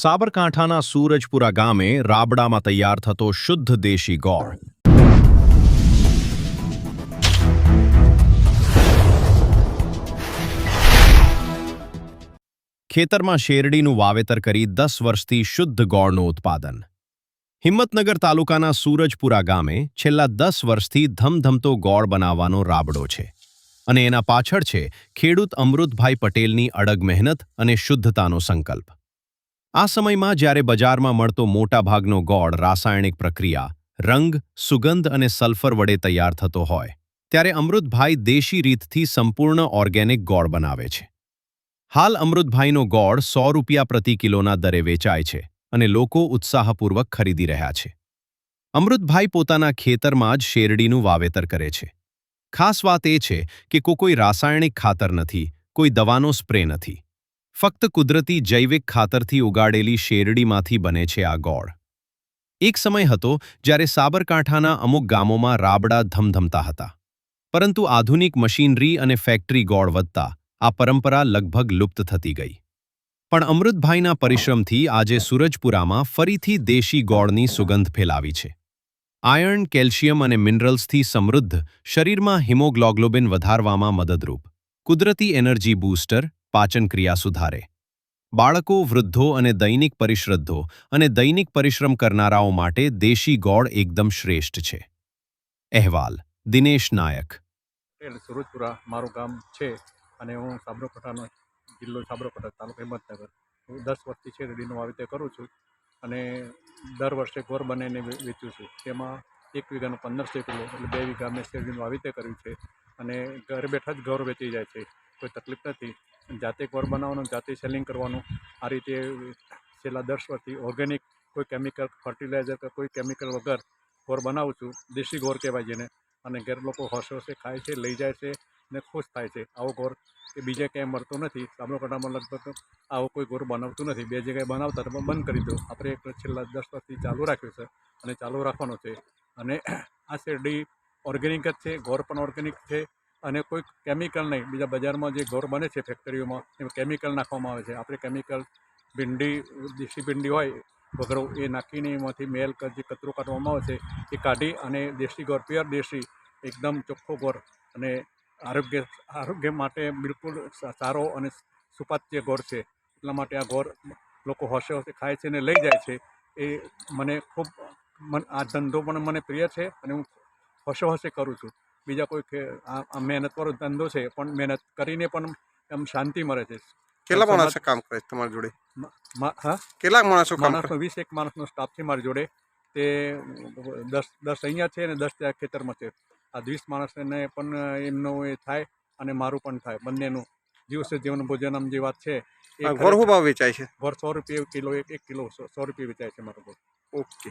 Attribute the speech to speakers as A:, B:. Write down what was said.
A: સાબરકાંઠાના સૂરજપુરા ગામે રાબડામાં તૈયાર થતો શુદ્ધ દેશી ગોળ. ખેતરમાં શેરડીનું વાવેતર કરી 10 વર્ષથી શુદ્ધ ગોળનું ઉત્પાદન. હિંમતનગર તાલુકાના સૂરજપુરા ગામે છેલ્લા 10 વર્ષથી ધમધમતો ગોળ બનાવવાનો રાબડો છે. અને એના પાછળ છે ખેડૂત અમૃતભાઈ પટેલની અડગ મહેનત અને શુદ્ધતાનો સંકલ્પ. આ સમયમાં જ્યારે બજારમાં મળતો મોટાભાગનો ગોળ રાસાયણિક પ્રક્રિયા, રંગ, સુગંધ અને સલ્ફર વડે તૈયાર થતો હોય, ત્યારે અમૃતભાઈ દેશી રીતથી સંપૂર્ણ ઓર્ગેનિક ગોળ બનાવે છે. હાલ અમૃતભાઈનો ગોળ 100 રૂપિયા પ્રતિ કિલોના દરે વેચાય છે અને લોકો ઉત્સાહપૂર્વક ખરીદી રહ્યા છે. અમૃતભાઈ પોતાના ખેતરમાં જ શેરડીનું વાવેતર કરે છે. ખાસ વાત એ છે કે કોઈ રાસાયણિક ખાતર નથી, કોઈ દવાનો સ્પ્રે નથી. ફક્ત કુદરતી જૈવિક ખાતરથી ઉગાડેલી શેરડીમાંથી બને છે આ ગોળ. એક સમય હતો જ્યારે સાબરકાંઠાના અમુક ગામોમાં રાબડા ધમધમતા હતા. પરંતુ આધુનિક મશીનરી અને ફેક્ટરી ગોળ વધતા આ પરંપરા લગભગ લુપ્ત થતી ગઈ. પણ અમૃતભાઈના પરિશ્રમથી આજે સૂરજપુરામાં ફરીથી દેશી ગોળની સુગંધ ફેલાવી છે. આયર્ન, કેલ્શિયમ અને મિનરલ્સથી સમૃદ્ધ શરીરમાં હિમોગ્લોબિન વધારવામાં મદદરૂપ, કુદરતી એનર્જી બૂસ્ટર, પાચન ક્રિયા સુધારે. બાળકો, વૃદ્ધો અને દૈનિક પરિશ્રમ કરનારાઓ માટે દેશી ગોળ એકદમ શ્રેષ્ઠ છે. અહેવાલ દિનેશ નાયક.
B: સૂરજપુરા મારું ગામ છે અને હું સાબરકાંઠાનો જિલ્લો સાબરકાંઠા તાલુકો હિંમતનગર. હું 10 વર્ષથી શેરડીનું વાવેતર કરું છું અને દર વર્ષે ગોળ બનાવીને વેચું છું. તેમાં 1 વીઘાનું 1500 કિલો એટલે 2 વીઘા મેં શેરડીનું વાવેતર કર્યું છે અને ઘરે બેઠા જ ગોળ વેચી જાય છે. કોઈ તકલીફ નથી. જાતે ગોળ બનાવવાનું, જાતે સેલિંગ કરવાનું. આ રીતે છેલ્લા 10 વર્ષથી ઓર્ગેનિક, કોઈ કેમિકલ ફર્ટિલાઇઝર કે કોઈ કેમિકલ વગર ગોળ બનાવું છું. દેશી ગોળ કહેવાય જેને. અને ઘેર લોકો હોશે ખાય છે, લઈ જાય છે ને ખુશ થાય છે. આવો ગોળ કે બીજે ક્યાંય મળતો નથી. સાબરકાંઠામાં લગભગ આવો કોઈ ગોળ બનાવતું નથી. 2 જગ્યાએ બનાવતા તો બંધ કરી દો. આપણે છેલ્લા 10 વર્ષથી ચાલુ રાખ્યું છે અને ચાલુ રાખવાનો છે. અને આ શેરડી ઓર્ગેનિક જ છે, ગોળ પણ ઓર્ગેનિક છે અને કોઈ કેમિકલ નહીં. બીજા બજારમાં જે ગોળ બને છે ફેક્ટરીઓમાં એમાં કેમિકલ નાખવામાં આવે છે. આપણે કેમિકલ દેશી ભીંડી હોય વગર એ નાખીને એમાંથી મેલ જે કચરો કાઢવામાં આવે છે એ કાઢી અને દેશી ગોળ, પ્યોર દેશી, એકદમ ચોખ્ખો ગોળ અને આરોગ્ય માટે બિલકુલ સારો અને સુપાચ્ય ગોળ છે. એટલા માટે આ ગોળ લોકો હોશે ખાય છે અને લઈ જાય છે. એ મને ખૂબ આ ધંધો પણ મને પ્રિય છે અને હું હોશે કરું છું. બીજા કોઈ આ મહેનતવાળો ધંધો છે પણ મહેનત કરીને પણ એમ શાંતિ મળે છે.
C: કેટલા માણસો કામ કરે છે તમારી જોડે?
B: હા,
C: કેટલા માણસો કામ કરે?
B: 20 માણસનો સ્ટાફ છે મારી જોડે. તે 10 અહીંયા છે અને 10 ત્યાં ખેતરમાં છે. આ 20 માણસને પણ એમનો એ થાય અને મારું પણ થાય. બંનેનું જીવશે જીવન ભોજનમ જે વાત છે.
C: ગોળ શું ભાવ વેચાય છે?
B: ગોળ 100 રૂપિયા કિલો, 1 કિલો 100 રૂપિયા વેચાય છે મારો ગોળ.
C: ઓકે.